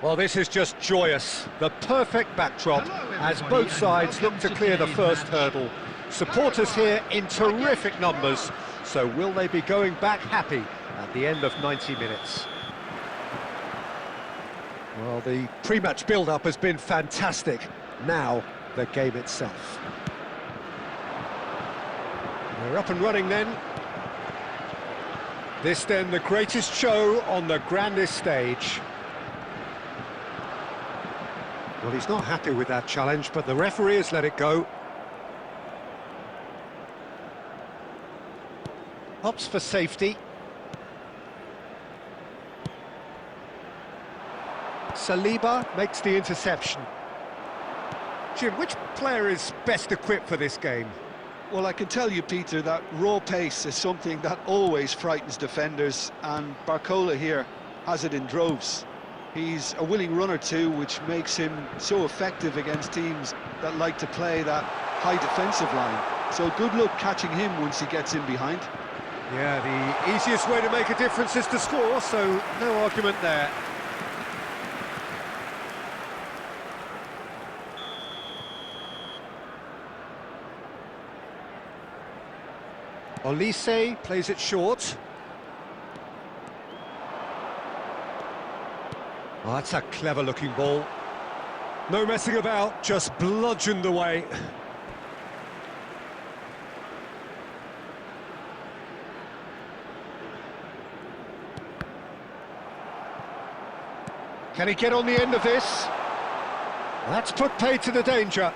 Well, this is just joyous. The perfect backdrop as both sides look to clear the first hurdle. Supporters here in terrific numbers, so will they be going back happy at the end of 90 minutes? Well, the pre-match build-up has been fantastic. Now, the game itself. We're up and running then. This then the greatest show on the grandest stage. Well, he's not happy with that challenge, but the referee has let it go. Opts for safety. Saliba makes the interception. Jim, which player is best equipped for this game? Well, I can tell you, Peter, that raw pace is something that always frightens defenders, and Barcola here has it in droves. He's a willing runner too, which makes him so effective against teams that like to play that high defensive line. So good luck catching him once he gets in behind. Yeah, the easiest way to make a difference is to score, so no argument there. Olise plays it short. Oh, that's a clever-looking ball. No messing about, just bludgeoned away. Can he get on the end of this? That's put paid to the danger.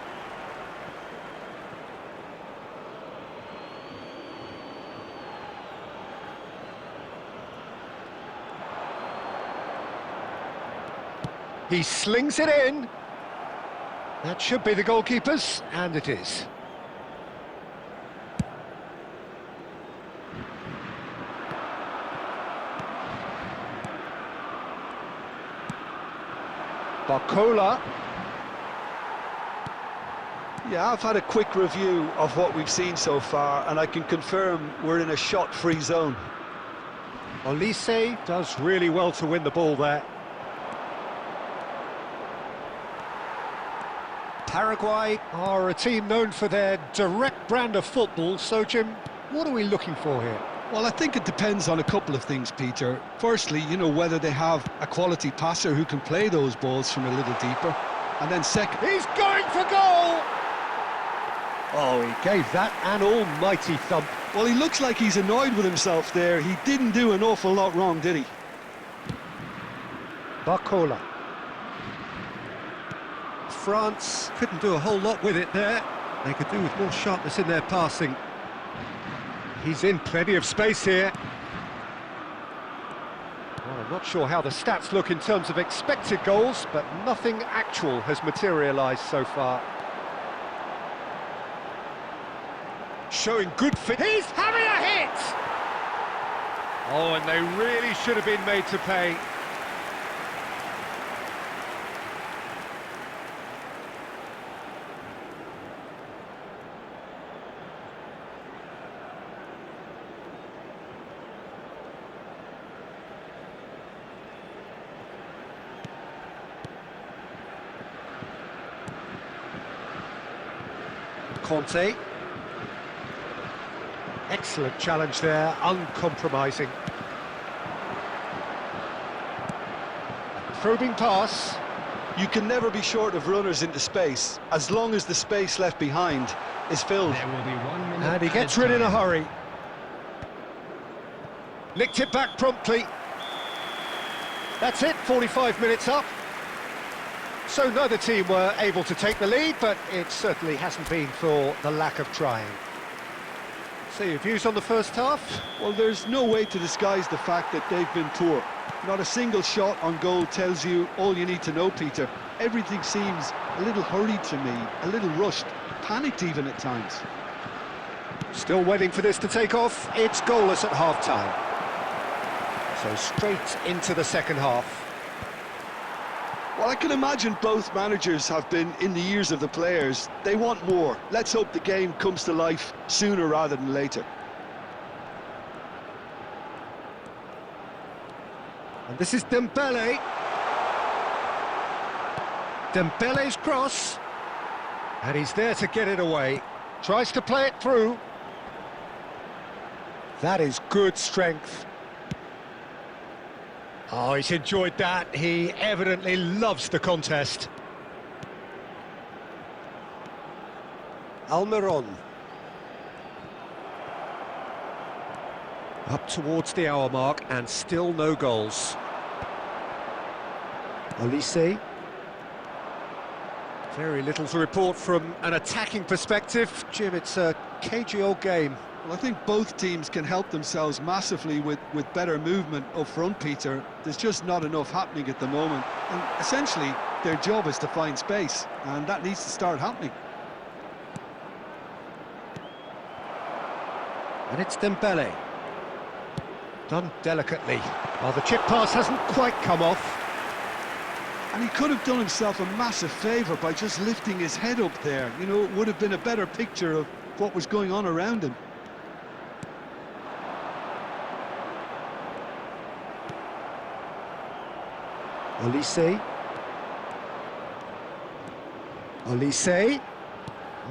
He slings it in. That should be the goalkeeper's, and it is. Barcola. Yeah, I've had a quick review of what we've seen so far, and I can confirm we're in a shot-free zone. Olise does really well to win the ball there. Paraguay are a team known for their direct brand of football, so Jim, what are we looking for here? Well, I think it depends on a couple of things, Peter. Firstly, you know, whether they have a quality passer who can play those balls from a little deeper. And then second... He's going for goal! Oh, he gave that an almighty thump. Well, he looks like he's annoyed with himself there. He didn't do an awful lot wrong, did he? Barcola. France couldn't do a whole lot with it there. They could do with more sharpness in their passing. He's in plenty of space here. Well, I'm not sure how the stats look in terms of expected goals, but nothing actual has materialised so far. Showing good fit. He's having a hit! Oh, and they really should have been made to pay. Conte. Excellent challenge there, uncompromising. Probing pass. You can never be short of runners into space, as long as the space left behind is filled. There will be 1 minute. And he gets rid in a hurry. Nicked it back promptly. That's it, 45 minutes up. So neither team were able to take the lead, but it certainly hasn't been for the lack of trying. So your views on the first half? Well, there's no way to disguise the fact that they've been poor. Not a single shot on goal tells you all you need to know, Peter. Everything seems a little hurried to me, a little rushed, panicked even at times. Still waiting for this to take off. It's goalless at half-time. So straight into the second half. Well, I can imagine both managers have been in the ears of the players. They want more. Let's hope the game comes to life sooner rather than later. And this is Dembele. Dembele's cross. And he's there to get it away. Tries to play it through. That is good strength. Oh, he's enjoyed that. He evidently loves the contest. Almiron. Up towards the hour mark and still no goals. Olise. Very little to report from an attacking perspective. Jim, it's a cagey old game. Well, I think both teams can help themselves massively with better movement up front, Peter. There's just not enough happening at the moment. And essentially, their job is to find space, and that needs to start happening. And it's Dembele. Done delicately. Well, the chip pass hasn't quite come off. And he could have done himself a massive favour by just lifting his head up there. You know, it would have been a better picture of what was going on around him. Olise. Olise.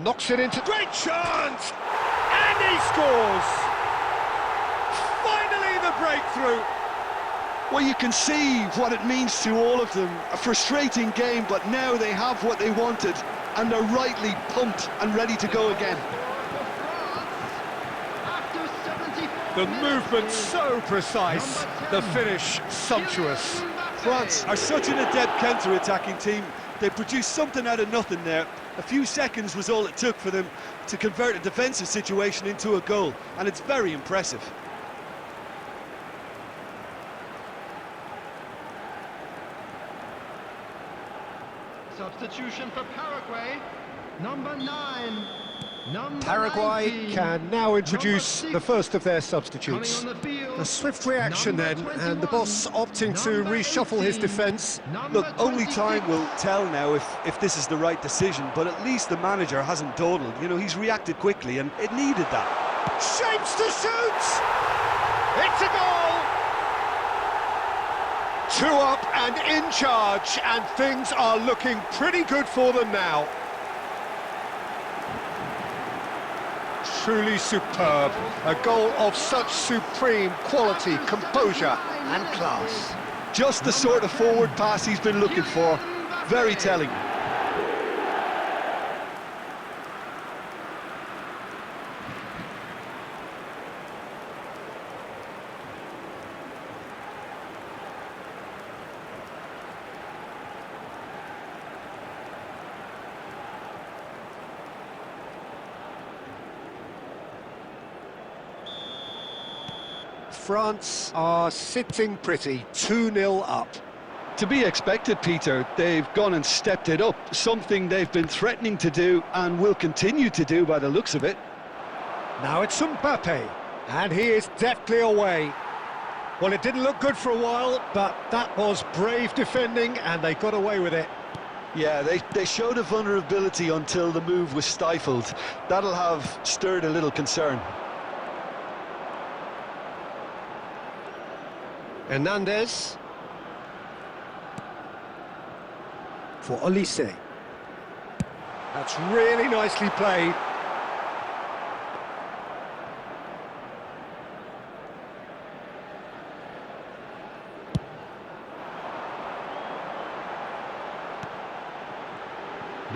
Knocks it into... Great chance! And he scores! Finally the breakthrough! Well, you can see what it means to all of them. A frustrating game, but now they have what they wanted, and they're rightly pumped and ready to go again. The movement so precise, the finish sumptuous. France are such an adept counter-attacking team. They produced something out of nothing there. A few seconds was all it took for them to convert a defensive situation into a goal, and it's very impressive. Substitution for Paraguay, number 9. Paraguay 19. can now introduce the first of their substitutes. Coming on the field, A swift reaction then, and the boss opting to reshuffle his defence. Look, only time will tell now if this is the right decision, but at least the manager hasn't dawdled. You know, he's reacted quickly, and it needed that. Shapes to shoot! It's a goal! 2 up and in charge, and things are looking pretty good for them now. Truly superb. A goal of such supreme quality, composure and class. Just the sort of forward pass he's been looking for. Very telling. France are sitting pretty, 2-0 up. To be expected, Peter. They've gone and stepped it up, something they've been threatening to do and will continue to do by the looks of it. Now it's Mbappe, and he is deftly away. Well, it didn't look good for a while, but that was brave defending, and they got away with it. Yeah, they showed a vulnerability until the move was stifled. That'll have stirred a little concern. Hernandez. For Olise. That's really nicely played.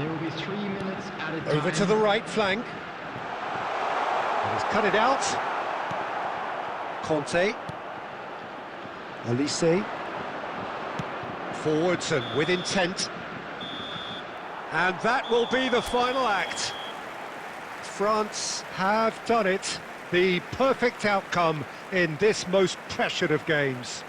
there will be 3 minutes at a time. Over to the right flank. And he's cut it out. Conte. Olise. Forwards and with intent. And that will be the final act. France have done it. The perfect outcome in this most pressured of games.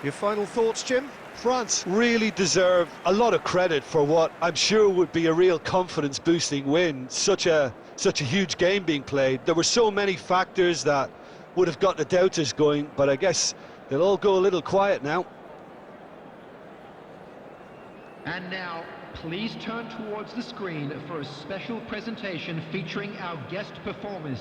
Your final thoughts, Jim? France really deserve a lot of credit for what I'm sure would be a real confidence-boosting win. Such a huge game being played. There were so many factors that would have got the doubters going, but I guess they'll all go a little quiet now. And now, please turn towards the screen for a special presentation featuring our guest performers.